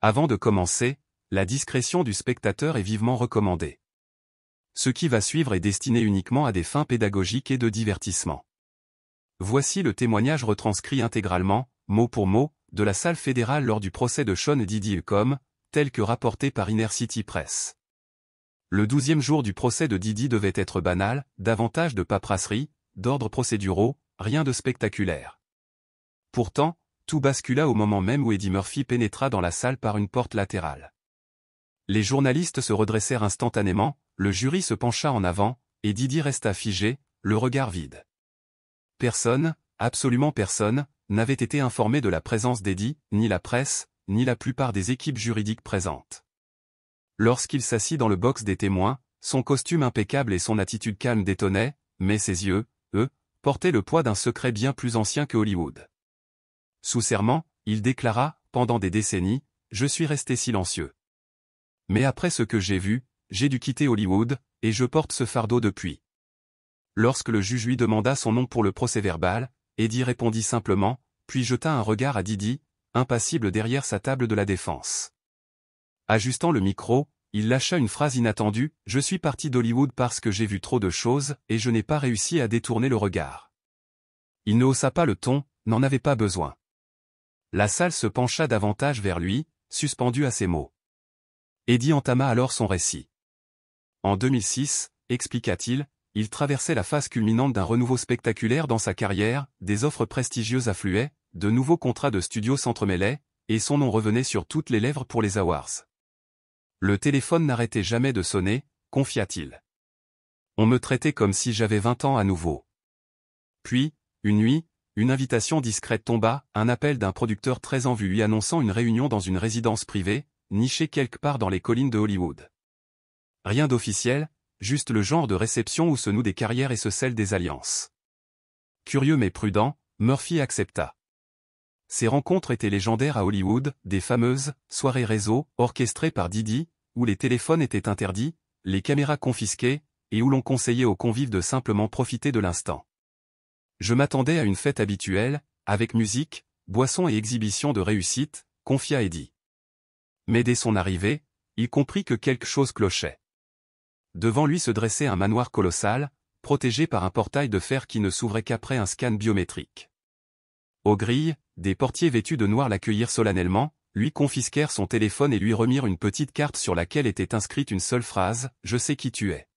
Avant de commencer, la discrétion du spectateur est vivement recommandée. Ce qui va suivre est destiné uniquement à des fins pédagogiques et de divertissement. Voici le témoignage retranscrit intégralement, mot pour mot, de la salle fédérale lors du procès de Sean Diddy Ilcom, tel que rapporté par Inner City Press. Le 12e jour du procès de Diddy devait être banal, davantage de paperasserie, d'ordre procéduraux, rien de spectaculaire. Pourtant, tout bascula au moment même où Eddie Murphy pénétra dans la salle par une porte latérale. Les journalistes se redressèrent instantanément, le jury se pencha en avant, et Diddy resta figé, le regard vide. Personne, absolument personne, n'avait été informé de la présence d'Eddie, ni la presse, ni la plupart des équipes juridiques présentes. Lorsqu'il s'assit dans le box des témoins, son costume impeccable et son attitude calme détonnaient, mais ses yeux, eux, portaient le poids d'un secret bien plus ancien que Hollywood. Sous serment, il déclara, pendant des décennies, « Je suis resté silencieux. Mais après ce que j'ai vu, j'ai dû quitter Hollywood, et je porte ce fardeau depuis. » Lorsque le juge lui demanda son nom pour le procès-verbal, Eddie répondit simplement, puis jeta un regard à Diddy, impassible derrière sa table de la défense. Ajustant le micro, il lâcha une phrase inattendue, « Je suis parti d'Hollywood parce que j'ai vu trop de choses, et je n'ai pas réussi à détourner le regard. » Il ne haussa pas le ton, n'en avait pas besoin. La salle se pencha davantage vers lui, suspendu à ces mots. Eddie entama alors son récit. En 2006, expliqua-t-il, il traversait la phase culminante d'un renouveau spectaculaire dans sa carrière, des offres prestigieuses affluaient, de nouveaux contrats de studio s'entremêlaient, et son nom revenait sur toutes les lèvres pour les awards. Le téléphone n'arrêtait jamais de sonner, confia-t-il. On me traitait comme si j'avais 20 ans à nouveau. Puis, une nuit, une invitation discrète tomba, un appel d'un producteur très en vue lui annonçant une réunion dans une résidence privée, nichée quelque part dans les collines de Hollywood. Rien d'officiel, juste le genre de réception où se nouent des carrières et se scellent des alliances. Curieux mais prudent, Murphy accepta. Ces rencontres étaient légendaires à Hollywood, des fameuses soirées réseau, orchestrées par Diddy, où les téléphones étaient interdits, les caméras confisquées, et où l'on conseillait aux convives de simplement profiter de l'instant. Je m'attendais à une fête habituelle, avec musique, boissons et exhibitions de réussite, confia Eddie. Mais dès son arrivée, il comprit que quelque chose clochait. Devant lui se dressait un manoir colossal, protégé par un portail de fer qui ne s'ouvrait qu'après un scan biométrique. Aux grilles, des portiers vêtus de noir l'accueillirent solennellement, lui confisquèrent son téléphone et lui remirent une petite carte sur laquelle était inscrite une seule phrase, « Je sais qui tu es ».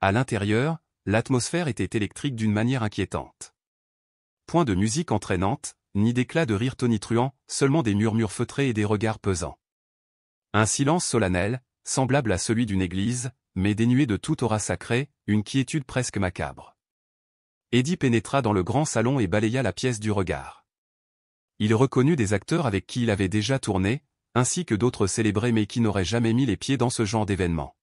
À l'intérieur, l'atmosphère était électrique d'une manière inquiétante. Point de musique entraînante, ni d'éclats de rire tonitruants, seulement des murmures feutrés et des regards pesants. Un silence solennel, semblable à celui d'une église, mais dénué de toute aura sacrée, une quiétude presque macabre. Eddie pénétra dans le grand salon et balaya la pièce du regard. Il reconnut des acteurs avec qui il avait déjà tourné, ainsi que d'autres célébrés mais qui n'auraient jamais mis les pieds dans ce genre d'événement.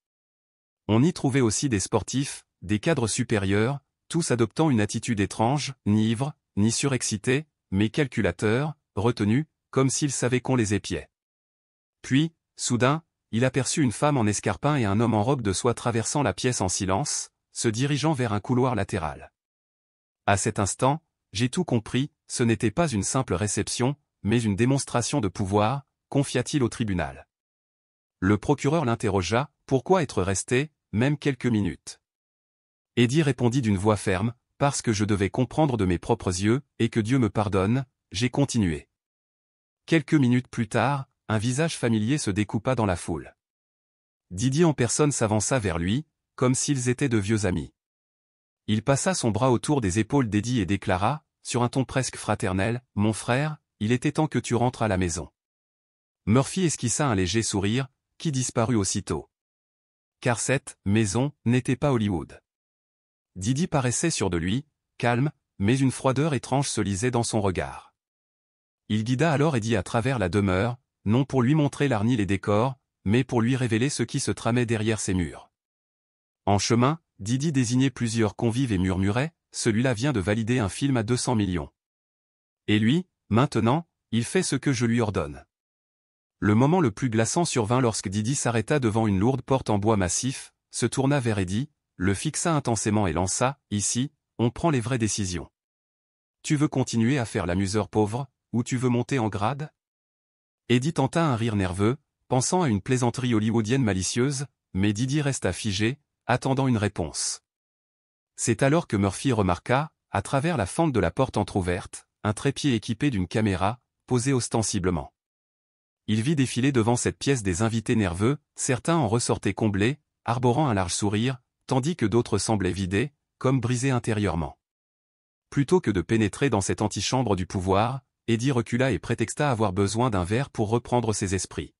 On y trouvait aussi des sportifs, des cadres supérieurs, tous adoptant une attitude étrange, ni ivres, ni surexcités, mais calculateurs, retenus, comme s'ils savaient qu'on les épiait. Puis, soudain, il aperçut une femme en escarpin et un homme en robe de soie traversant la pièce en silence, se dirigeant vers un couloir latéral. À cet instant, j'ai tout compris, ce n'était pas une simple réception, mais une démonstration de pouvoir, confia-t-il au tribunal. Le procureur l'interrogea, pourquoi être resté, même quelques minutes? Eddie répondit d'une voix ferme, parce que je devais comprendre de mes propres yeux, et que Dieu me pardonne, j'ai continué. Quelques minutes plus tard, un visage familier se découpa dans la foule. Diddy en personne s'avança vers lui, comme s'ils étaient de vieux amis. Il passa son bras autour des épaules d'Eddie et déclara, sur un ton presque fraternel, « Mon frère, il était temps que tu rentres à la maison. » Murphy esquissa un léger sourire, qui disparut aussitôt. Car cette « maison » n'était pas Hollywood. Diddy paraissait sûr de lui, calme, mais une froideur étrange se lisait dans son regard. Il guida alors Eddie à travers la demeure, non pour lui montrer l'harnie les décors, mais pour lui révéler ce qui se tramait derrière ses murs. En chemin, Diddy désignait plusieurs convives et murmurait, « Celui-là vient de valider un film à 200 millions. Et lui, maintenant, il fait ce que je lui ordonne. » Le moment le plus glaçant survint lorsque Diddy s'arrêta devant une lourde porte en bois massif, se tourna vers Eddie, le fixa intensément et lança, « Ici, on prend les vraies décisions. Tu veux continuer à faire l'amuseur pauvre, ou tu veux monter en grade ? Eddie tenta un rire nerveux, pensant à une plaisanterie hollywoodienne malicieuse, mais Didi resta figé, attendant une réponse. C'est alors que Murphy remarqua, à travers la fente de la porte entr'ouverte, un trépied équipé d'une caméra, posé ostensiblement. Il vit défiler devant cette pièce des invités nerveux, certains en ressortaient comblés, arborant un large sourire, tandis que d'autres semblaient vidés, comme brisés intérieurement. Plutôt que de pénétrer dans cette antichambre du pouvoir, Eddie recula et prétexta avoir besoin d'un verre pour reprendre ses esprits.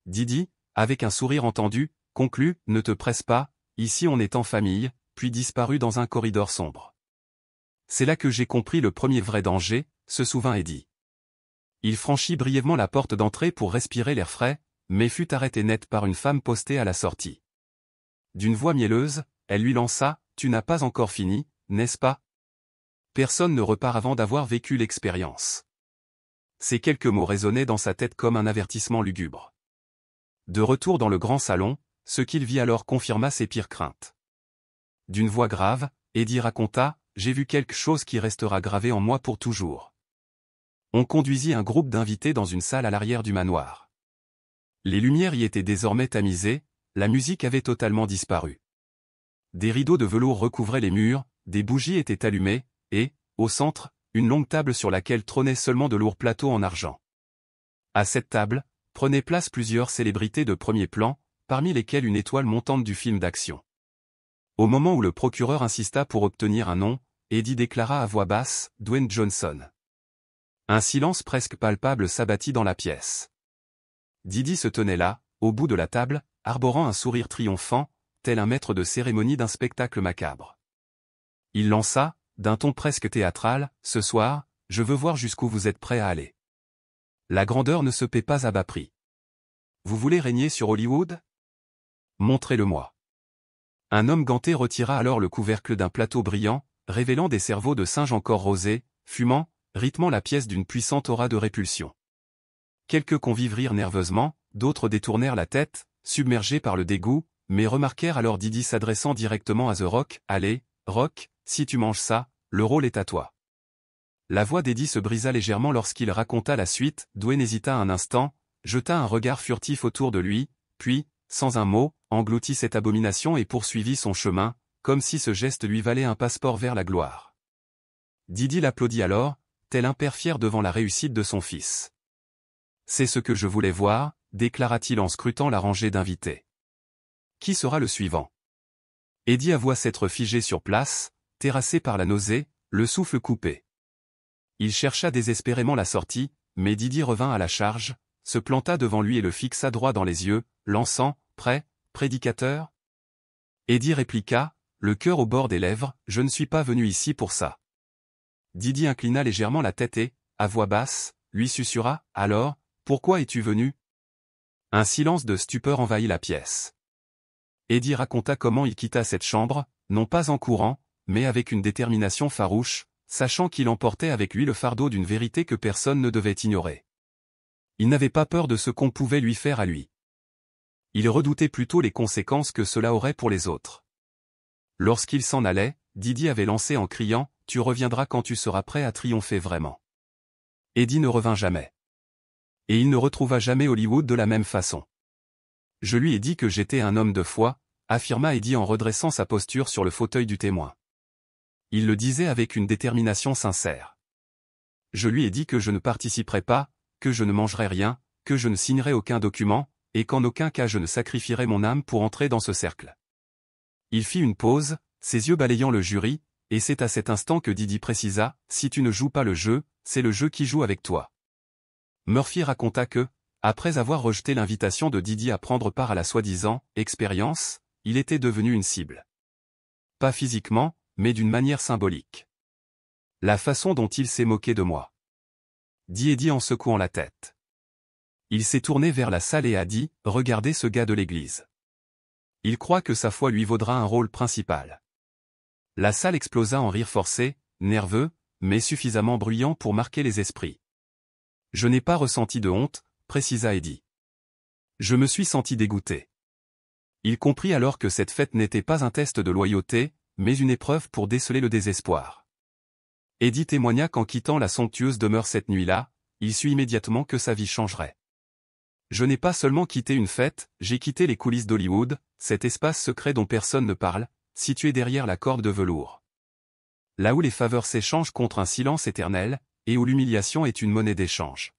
Didi, avec un sourire entendu, conclut « Ne te presse pas, ici on est en famille », puis disparut dans un corridor sombre. C'est là que j'ai compris le premier vrai danger, se souvint Eddie. Il franchit brièvement la porte d'entrée pour respirer l'air frais, mais fut arrêté net par une femme postée à la sortie. D'une voix mielleuse, elle lui lança « Tu n'as pas encore fini, n'est-ce pas ?» Personne ne repart avant d'avoir vécu l'expérience. Ces quelques mots résonnaient dans sa tête comme un avertissement lugubre. De retour dans le grand salon, ce qu'il vit alors confirma ses pires craintes. D'une voix grave, Eddie raconta « J'ai vu quelque chose qui restera gravé en moi pour toujours. » On conduisit un groupe d'invités dans une salle à l'arrière du manoir. Les lumières y étaient désormais tamisées, la musique avait totalement disparu. Des rideaux de velours recouvraient les murs, des bougies étaient allumées, et, au centre, une longue table sur laquelle trônaient seulement de lourds plateaux en argent. À cette table, prenaient place plusieurs célébrités de premier plan, parmi lesquelles une étoile montante du film d'action. Au moment où le procureur insista pour obtenir un nom, Eddie déclara à voix basse « Dwayne Johnson ». Un silence presque palpable s'abattit dans la pièce. Didi se tenait là, au bout de la table, arborant un sourire triomphant, tel un maître de cérémonie d'un spectacle macabre. Il lança, d'un ton presque théâtral, « Ce soir, je veux voir jusqu'où vous êtes prêts à aller. La grandeur ne se paie pas à bas prix. Vous voulez régner sur Hollywood? Montrez-le-moi. » Un homme ganté retira alors le couvercle d'un plateau brillant, révélant des cerveaux de singe encore rosés, fumant, rythmant la pièce d'une puissante aura de répulsion. Quelques convives rirent nerveusement, d'autres détournèrent la tête, submergés par le dégoût, mais remarquèrent alors Didi s'adressant directement à The Rock, « Allez, Rock, si tu manges ça, le rôle est à toi. » La voix d'Eddie se brisa légèrement lorsqu'il raconta la suite, Dwayne hésita un instant, jeta un regard furtif autour de lui, puis, sans un mot, engloutit cette abomination et poursuivit son chemin, comme si ce geste lui valait un passeport vers la gloire. Didi l'applaudit alors, tel un père fier devant la réussite de son fils. « C'est ce que je voulais voir », déclara-t-il en scrutant la rangée d'invités. « Qui sera le suivant ?» Eddie avoua s'être figé sur place, terrassé par la nausée, le souffle coupé. Il chercha désespérément la sortie, mais Didi revint à la charge, se planta devant lui et le fixa droit dans les yeux, lançant « Prêt, prédicateur ?» Eddie répliqua, le cœur au bord des lèvres, « Je ne suis pas venu ici pour ça. » Didi inclina légèrement la tête et, à voix basse, lui susurra, « Alors, pourquoi es-tu venu ?» Un silence de stupeur envahit la pièce. Eddie raconta comment il quitta cette chambre, non pas en courant, mais avec une détermination farouche, sachant qu'il emportait avec lui le fardeau d'une vérité que personne ne devait ignorer. Il n'avait pas peur de ce qu'on pouvait lui faire à lui. Il redoutait plutôt les conséquences que cela aurait pour les autres. Lorsqu'il s'en allait, Didi avait lancé en criant « Tu reviendras quand tu seras prêt à triompher vraiment. » Eddie ne revint jamais. Et il ne retrouva jamais Hollywood de la même façon. « Je lui ai dit que j'étais un homme de foi », affirma Eddie en redressant sa posture sur le fauteuil du témoin. Il le disait avec une détermination sincère. « Je lui ai dit que je ne participerais pas, que je ne mangerais rien, que je ne signerais aucun document, et qu'en aucun cas je ne sacrifierais mon âme pour entrer dans ce cercle. » Il fit une pause, ses yeux balayant le jury, et c'est à cet instant que Didi précisa, « Si tu ne joues pas le jeu, c'est le jeu qui joue avec toi. » Murphy raconta que, après avoir rejeté l'invitation de Didi à prendre part à la soi-disant « expérience », il était devenu une cible. Pas physiquement, mais d'une manière symbolique. « La façon dont il s'est moqué de moi. » dit Eddie en secouant la tête. Il s'est tourné vers la salle et a dit « Regardez ce gars de l'église. Il croit que sa foi lui vaudra un rôle principal. » La salle explosa en rire forcé, nerveux, mais suffisamment bruyant pour marquer les esprits. « Je n'ai pas ressenti de honte », précisa Eddie. « Je me suis senti dégoûté. » Il comprit alors que cette fête n'était pas un test de loyauté, mais une épreuve pour déceler le désespoir. Eddie témoigna qu'en quittant la somptueuse demeure cette nuit-là, il sut immédiatement que sa vie changerait. Je n'ai pas seulement quitté une fête, j'ai quitté les coulisses d'Hollywood, cet espace secret dont personne ne parle, situé derrière la corde de velours. Là où les faveurs s'échangent contre un silence éternel, et où l'humiliation est une monnaie d'échange.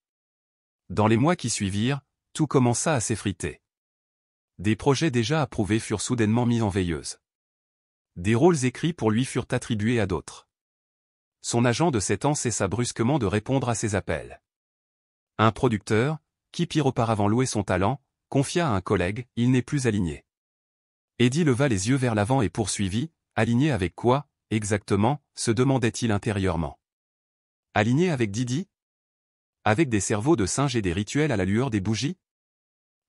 Dans les mois qui suivirent, tout commença à s'effriter. Des projets déjà approuvés furent soudainement mis en veilleuse. Des rôles écrits pour lui furent attribués à d'autres. Son agent de 7 ans cessa brusquement de répondre à ses appels. Un producteur, qui pire auparavant louait son talent, confia à un collègue, il n'est plus aligné. Eddie leva les yeux vers l'avant et poursuivit, aligné avec quoi, exactement, se demandait-il intérieurement. Aligné avec Didi? Avec des cerveaux de singe et des rituels à la lueur des bougies?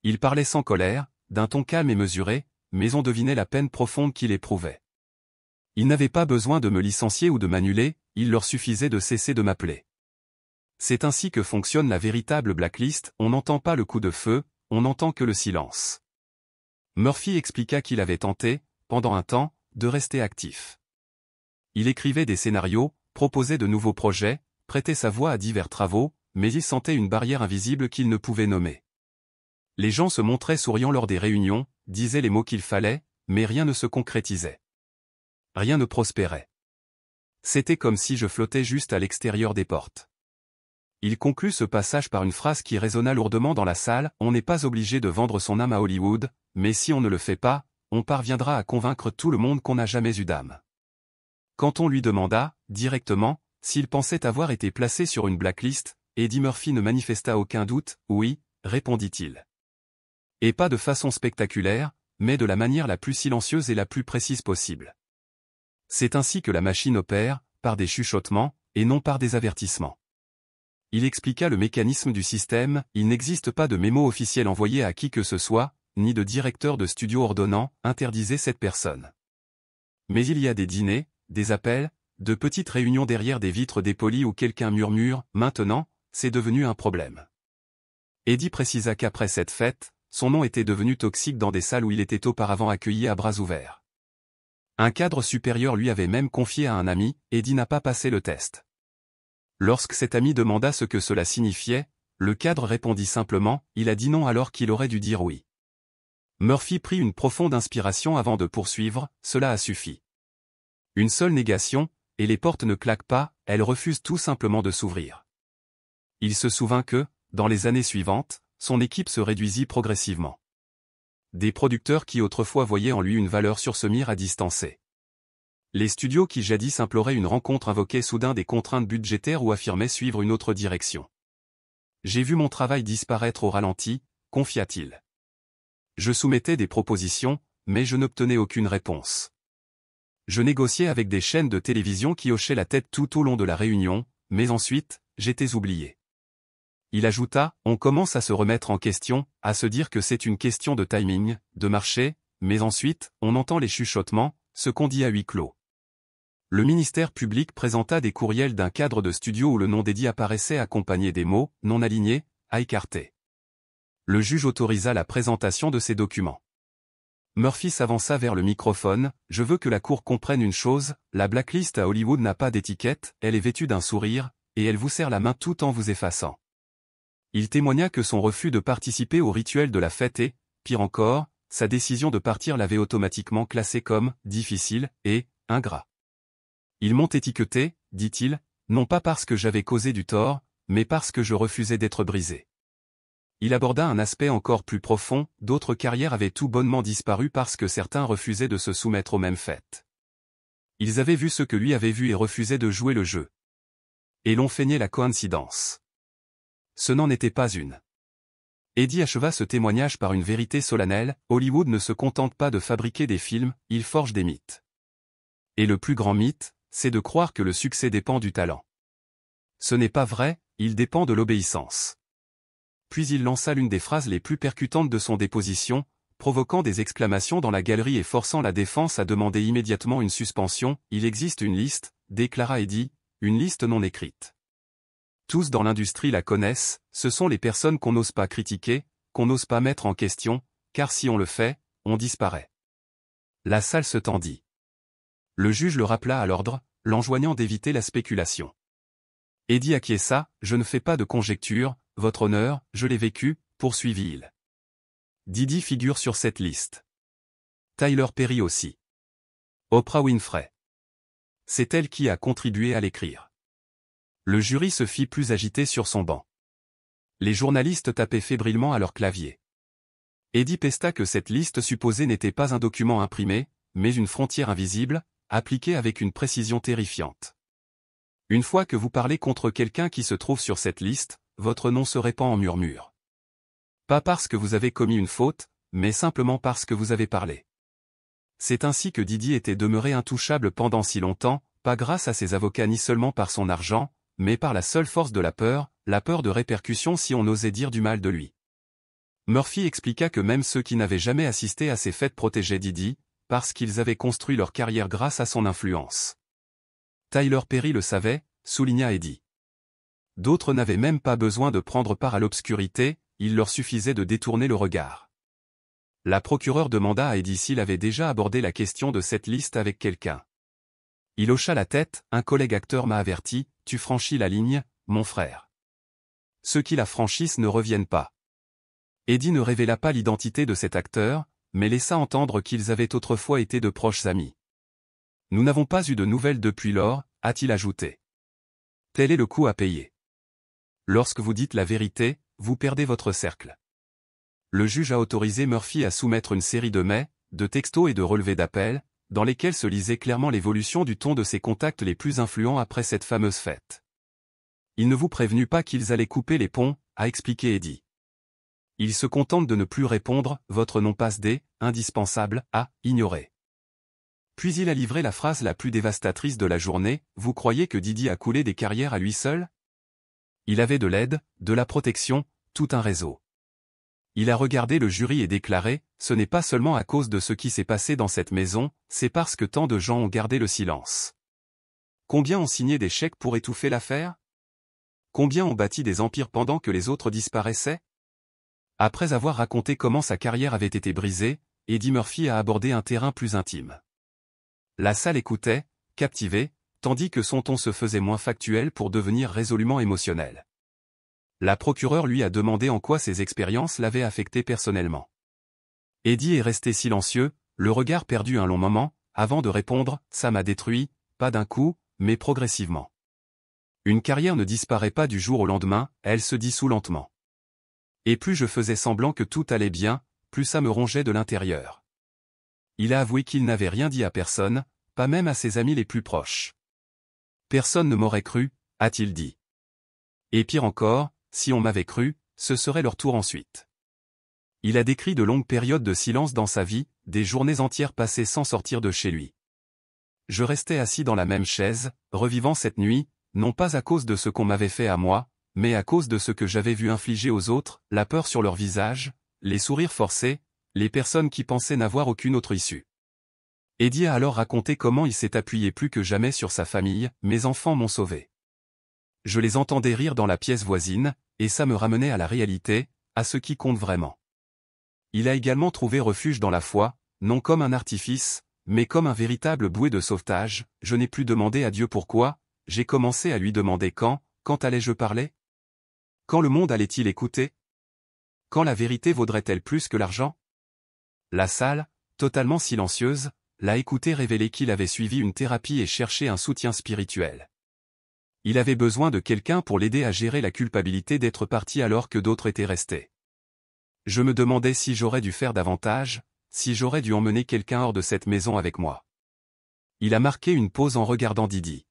Il parlait sans colère, d'un ton calme et mesuré, mais on devinait la peine profonde qu'il éprouvait. Il n'avait pas besoin de me licencier ou de m'annuler, il leur suffisait de cesser de m'appeler. C'est ainsi que fonctionne la véritable blacklist, on n'entend pas le coup de feu, on n'entend que le silence. Murphy expliqua qu'il avait tenté, pendant un temps, de rester actif. Il écrivait des scénarios, proposait de nouveaux projets, prêtait sa voix à divers travaux, mais il sentait une barrière invisible qu'il ne pouvait nommer. Les gens se montraient souriants lors des réunions, disaient les mots qu'il fallait, mais rien ne se concrétisait. Rien ne prospérait. C'était comme si je flottais juste à l'extérieur des portes. Il conclut ce passage par une phrase qui résonna lourdement dans la salle, on n'est pas obligé de vendre son âme à Hollywood, mais si on ne le fait pas, on parviendra à convaincre tout le monde qu'on n'a jamais eu d'âme. Quand on lui demanda, directement, s'il pensait avoir été placé sur une blacklist, Eddie Murphy ne manifesta aucun doute, oui, répondit-il. Et pas de façon spectaculaire, mais de la manière la plus silencieuse et la plus précise possible. C'est ainsi que la machine opère, par des chuchotements, et non par des avertissements. Il expliqua le mécanisme du système, il n'existe pas de mémo officiel envoyé à qui que ce soit, ni de directeur de studio ordonnant, interdisez cette personne. Mais il y a des dîners, des appels, de petites réunions derrière des vitres dépolies où quelqu'un murmure, maintenant, c'est devenu un problème. Eddie précisa qu'après cette fête, son nom était devenu toxique dans des salles où il était auparavant accueilli à bras ouverts. Un cadre supérieur lui avait même confié à un ami, Eddie n'a pas passé le test. Lorsque cet ami demanda ce que cela signifiait, le cadre répondit simplement, il a dit non alors qu'il aurait dû dire oui. Murphy prit une profonde inspiration avant de poursuivre, cela a suffi. Une seule négation, et les portes ne claquent pas, elles refusent tout simplement de s'ouvrir. Il se souvint que, dans les années suivantes, son équipe se réduisit progressivement. Des producteurs qui autrefois voyaient en lui une valeur se mirent à distancer. Les studios qui jadis imploraient une rencontre invoquaient soudain des contraintes budgétaires ou affirmaient suivre une autre direction. J'ai vu mon travail disparaître au ralenti, confia-t-il. Je soumettais des propositions, mais je n'obtenais aucune réponse. Je négociais avec des chaînes de télévision qui hochaient la tête tout au long de la réunion, mais ensuite, j'étais oublié. Il ajouta, on commence à se remettre en question, à se dire que c'est une question de timing, de marché, mais ensuite, on entend les chuchotements, ce qu'on dit à huis clos. Le ministère public présenta des courriels d'un cadre de studio où le nom d'Eddie apparaissait accompagné des mots « non alignés » à écarter. Le juge autorisa la présentation de ces documents. Murphy s'avança vers le microphone, « Je veux que la cour comprenne une chose, la blacklist à Hollywood n'a pas d'étiquette, elle est vêtue d'un sourire, et elle vous serre la main tout en vous effaçant. » Il témoigna que son refus de participer au rituel de la fête et, pire encore, sa décision de partir l'avait automatiquement classé comme « difficile » et « ingrat ». Ils m'ont étiqueté, dit-il, non pas parce que j'avais causé du tort, mais parce que je refusais d'être brisé. Il aborda un aspect encore plus profond, d'autres carrières avaient tout bonnement disparu parce que certains refusaient de se soumettre aux mêmes fêtes. Ils avaient vu ce que lui avait vu et refusaient de jouer le jeu. Et l'on feignait la coïncidence. Ce n'en était pas une. Eddie acheva ce témoignage par une vérité solennelle, Hollywood ne se contente pas de fabriquer des films, il forge des mythes. Et le plus grand mythe, c'est de croire que le succès dépend du talent. Ce n'est pas vrai, il dépend de l'obéissance. Puis il lança l'une des phrases les plus percutantes de son déposition, provoquant des exclamations dans la galerie et forçant la défense à demander immédiatement une suspension, il existe une liste, déclara Eddie, une liste non écrite. Tous dans l'industrie la connaissent, ce sont les personnes qu'on n'ose pas critiquer, qu'on n'ose pas mettre en question, car si on le fait, on disparaît. La salle se tendit. Le juge le rappela à l'ordre, l'enjoignant d'éviter la spéculation. Eddie acquiesça, je ne fais pas de conjectures, votre honneur, je l'ai vécu, poursuivit-il. Didi figure sur cette liste. Tyler Perry aussi. Oprah Winfrey. C'est elle qui a contribué à l'écrire. Le jury se fit plus agité sur son banc. Les journalistes tapaient fébrilement à leur clavier. Eddie pesta que cette liste supposée n'était pas un document imprimé, mais une frontière invisible, appliquée avec une précision terrifiante. Une fois que vous parlez contre quelqu'un qui se trouve sur cette liste, votre nom se répand en murmures. Pas parce que vous avez commis une faute, mais simplement parce que vous avez parlé. C'est ainsi que Didi était demeuré intouchable pendant si longtemps, pas grâce à ses avocats ni seulement par son argent, mais par la seule force de la peur de répercussions si on osait dire du mal de lui. Murphy expliqua que même ceux qui n'avaient jamais assisté à ces fêtes protégeaient Didi, parce qu'ils avaient construit leur carrière grâce à son influence. Tyler Perry le savait, souligna Eddie. D'autres n'avaient même pas besoin de prendre part à l'obscurité, il leur suffisait de détourner le regard. La procureure demanda à Eddie s'il avait déjà abordé la question de cette liste avec quelqu'un. Il hocha la tête, un collègue acteur m'a averti, tu franchis la ligne, mon frère. Ceux qui la franchissent ne reviennent pas. Eddie ne révéla pas l'identité de cet acteur, mais laissa entendre qu'ils avaient autrefois été de proches amis. Nous n'avons pas eu de nouvelles depuis lors, a-t-il ajouté. Tel est le coût à payer. Lorsque vous dites la vérité, vous perdez votre cercle. Le juge a autorisé Murphy à soumettre une série de mails, de textos et de relevés d'appels, dans lesquels se lisait clairement l'évolution du ton de ses contacts les plus influents après cette fameuse fête. Ils ne vous prévenus pas qu'ils allaient couper les ponts, a expliqué Eddie. Ils se contentent de ne plus répondre, votre nom passe des, indispensable, à, ignorer. Puis il a livré la phrase la plus dévastatrice de la journée, vous croyez que Didi a coulé des carrières à lui seul? Il avait de l'aide, de la protection, tout un réseau. Il a regardé le jury et déclaré, ce n'est pas seulement à cause de ce qui s'est passé dans cette maison, c'est parce que tant de gens ont gardé le silence. Combien ont signé des chèques pour étouffer l'affaire? Combien ont bâti des empires pendant que les autres disparaissaient? Après avoir raconté comment sa carrière avait été brisée, Eddie Murphy a abordé un terrain plus intime. La salle écoutait, captivée, tandis que son ton se faisait moins factuel pour devenir résolument émotionnel. La procureure lui a demandé en quoi ses expériences l'avaient affecté personnellement. Eddie est resté silencieux, le regard perdu un long moment, avant de répondre, ça m'a détruit, pas d'un coup, mais progressivement. Une carrière ne disparaît pas du jour au lendemain, elle se dissout lentement. Et plus je faisais semblant que tout allait bien, plus ça me rongeait de l'intérieur. Il a avoué qu'il n'avait rien dit à personne, pas même à ses amis les plus proches. Personne ne m'aurait cru, a-t-il dit. Et pire encore, si on m'avait cru, ce serait leur tour ensuite. Il a décrit de longues périodes de silence dans sa vie, des journées entières passées sans sortir de chez lui. Je restais assis dans la même chaise, revivant cette nuit, non pas à cause de ce qu'on m'avait fait à moi, mais à cause de ce que j'avais vu infliger aux autres, la peur sur leur visage, les sourires forcés, les personnes qui pensaient n'avoir aucune autre issue. Eddie a alors raconté comment il s'est appuyé plus que jamais sur sa famille, mes enfants m'ont sauvé. Je les entendais rire dans la pièce voisine, et ça me ramenait à la réalité, à ce qui compte vraiment. Il a également trouvé refuge dans la foi, non comme un artifice, mais comme un véritable bouée de sauvetage, je n'ai plus demandé à Dieu pourquoi, j'ai commencé à lui demander quand allais-je parler? Quand le monde allait-il écouter? Quand la vérité vaudrait-elle plus que l'argent? La salle, totalement silencieuse, l'a écouté révéler qu'il avait suivi une thérapie et cherché un soutien spirituel. Il avait besoin de quelqu'un pour l'aider à gérer la culpabilité d'être parti alors que d'autres étaient restés. Je me demandais si j'aurais dû faire davantage, si j'aurais dû emmener quelqu'un hors de cette maison avec moi. Il a marqué une pause en regardant Didi.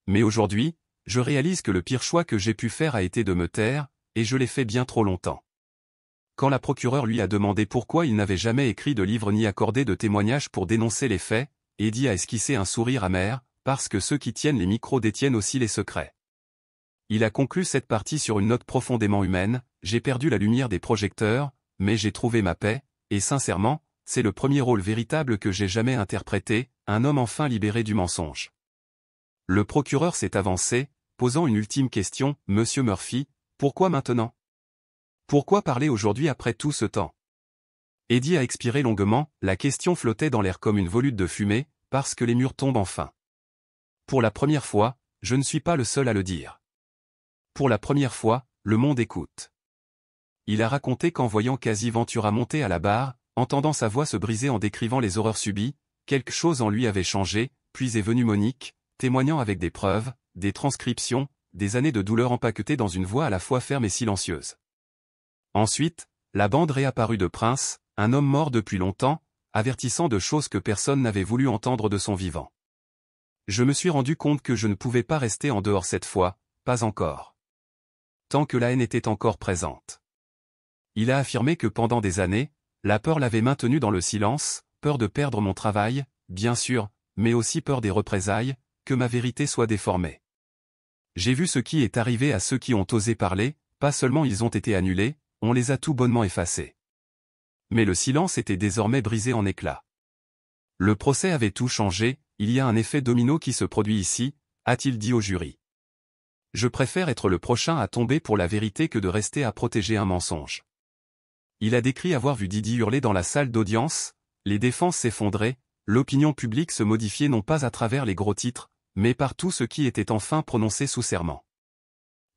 Mais aujourd'hui, je réalise que le pire choix que j'ai pu faire a été de me taire, et je l'ai fait bien trop longtemps. Quand la procureure lui a demandé pourquoi il n'avait jamais écrit de livre ni accordé de témoignages pour dénoncer les faits, Eddie a esquissé un sourire amer, parce que ceux qui tiennent les micros détiennent aussi les secrets. Il a conclu cette partie sur une note profondément humaine, j'ai perdu la lumière des projecteurs, mais j'ai trouvé ma paix, et sincèrement, c'est le premier rôle véritable que j'ai jamais interprété, un homme enfin libéré du mensonge. Le procureur s'est avancé, posant une ultime question, Monsieur Murphy, pourquoi maintenant? Pourquoi parler aujourd'hui après tout ce temps? Eddie a expiré longuement, la question flottait dans l'air comme une volute de fumée, parce que les murs tombent enfin. Pour la première fois, je ne suis pas le seul à le dire. Pour la première fois, le monde écoute. Il a raconté qu'en voyant Quasi Ventura monter à la barre, entendant sa voix se briser en décrivant les horreurs subies, quelque chose en lui avait changé, puis est venue Monique, témoignant avec des preuves, des transcriptions, des années de douleur empaquetées dans une voix à la fois ferme et silencieuse. Ensuite, la bande réapparut de Prince, un homme mort depuis longtemps, avertissant de choses que personne n'avait voulu entendre de son vivant. Je me suis rendu compte que je ne pouvais pas rester en dehors cette fois, pas encore. Tant que la haine était encore présente. Il a affirmé que pendant des années, la peur l'avait maintenu dans le silence, peur de perdre mon travail, bien sûr, mais aussi peur des représailles, que ma vérité soit déformée. J'ai vu ce qui est arrivé à ceux qui ont osé parler, pas seulement ils ont été annulés, on les a tout bonnement effacés. Mais le silence était désormais brisé en éclats. Le procès avait tout changé, il y a un effet domino qui se produit ici, a-t-il dit au jury. Je préfère être le prochain à tomber pour la vérité que de rester à protéger un mensonge. Il a décrit avoir vu Didi hurler dans la salle d'audience, les défenses s'effondraient, l'opinion publique se modifiait non pas à travers les gros titres, mais par tout ce qui était enfin prononcé sous serment.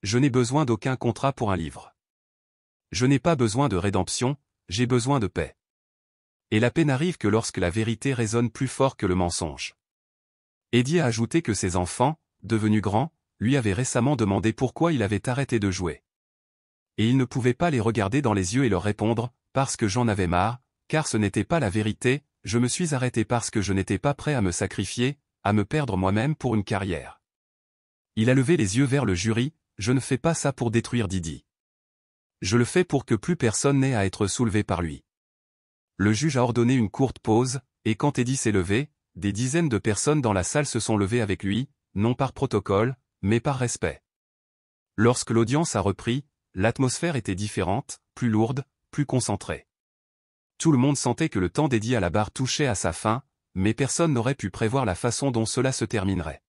Je n'ai besoin d'aucun contrat pour un livre. Je n'ai pas besoin de rédemption, j'ai besoin de paix. Et la paix n'arrive que lorsque la vérité résonne plus fort que le mensonge. Eddie a ajouté que ses enfants, devenus grands, lui avaient récemment demandé pourquoi il avait arrêté de jouer. Et il ne pouvait pas les regarder dans les yeux et leur répondre, parce que j'en avais marre, car ce n'était pas la vérité, je me suis arrêté parce que je n'étais pas prêt à me sacrifier, à me perdre moi-même pour une carrière. Il a levé les yeux vers le jury, je ne fais pas ça pour détruire Didi. Je le fais pour que plus personne n'ait à être soulevé par lui. Le juge a ordonné une courte pause, et quand Eddie s'est levé, des dizaines de personnes dans la salle se sont levées avec lui, non par protocole, mais par respect. Lorsque l'audience a repris, l'atmosphère était différente, plus lourde, plus concentrée. Tout le monde sentait que le temps dédié à la barre touchait à sa fin, mais personne n'aurait pu prévoir la façon dont cela se terminerait.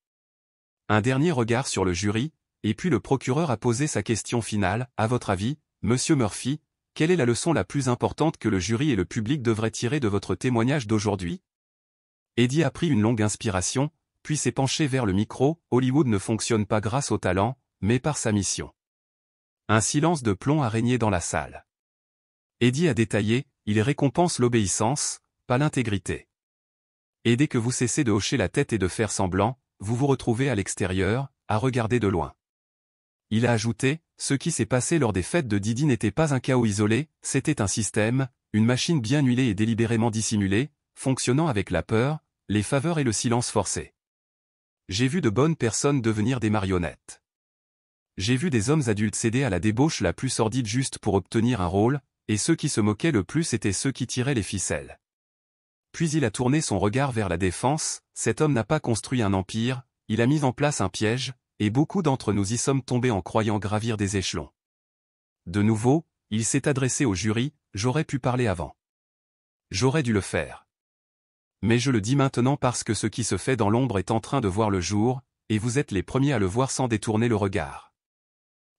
Un dernier regard sur le jury, et puis le procureur a posé sa question finale, à votre avis, Monsieur Murphy, quelle est la leçon la plus importante que le jury et le public devraient tirer de votre témoignage d'aujourd'hui? Eddie a pris une longue inspiration, puis s'est penché vers le micro, Hollywood ne fonctionne pas grâce au talent, mais par sa mission. Un silence de plomb a régné dans la salle. Eddie a détaillé, il récompense l'obéissance, pas l'intégrité. Et dès que vous cessez de hocher la tête et de faire semblant, vous vous retrouvez à l'extérieur, à regarder de loin. Il a ajouté, ce qui s'est passé lors des fêtes de Didi n'était pas un chaos isolé, c'était un système, une machine bien huilée et délibérément dissimulée, fonctionnant avec la peur, les faveurs et le silence forcé. J'ai vu de bonnes personnes devenir des marionnettes. J'ai vu des hommes adultes céder à la débauche la plus sordide juste pour obtenir un rôle, et ceux qui se moquaient le plus étaient ceux qui tiraient les ficelles. Puis il a tourné son regard vers la défense, cet homme n'a pas construit un empire, il a mis en place un piège, et beaucoup d'entre nous y sommes tombés en croyant gravir des échelons. De nouveau, il s'est adressé au jury, j'aurais pu parler avant. J'aurais dû le faire. Mais je le dis maintenant parce que ce qui se fait dans l'ombre est en train de voir le jour, et vous êtes les premiers à le voir sans détourner le regard.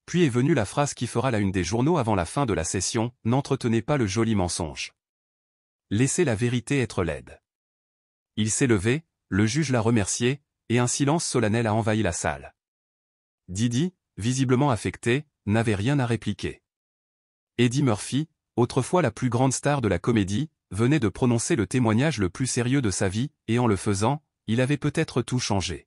Puis est venue la phrase qui fera la une des journaux avant la fin de la session, n'entretenez pas le joli mensonge. Laissez la vérité être laide. Il s'est levé, le juge l'a remercié, et un silence solennel a envahi la salle. Didi, visiblement affecté, n'avait rien à répliquer. Eddie Murphy, autrefois la plus grande star de la comédie, venait de prononcer le témoignage le plus sérieux de sa vie, et en le faisant, il avait peut-être tout changé.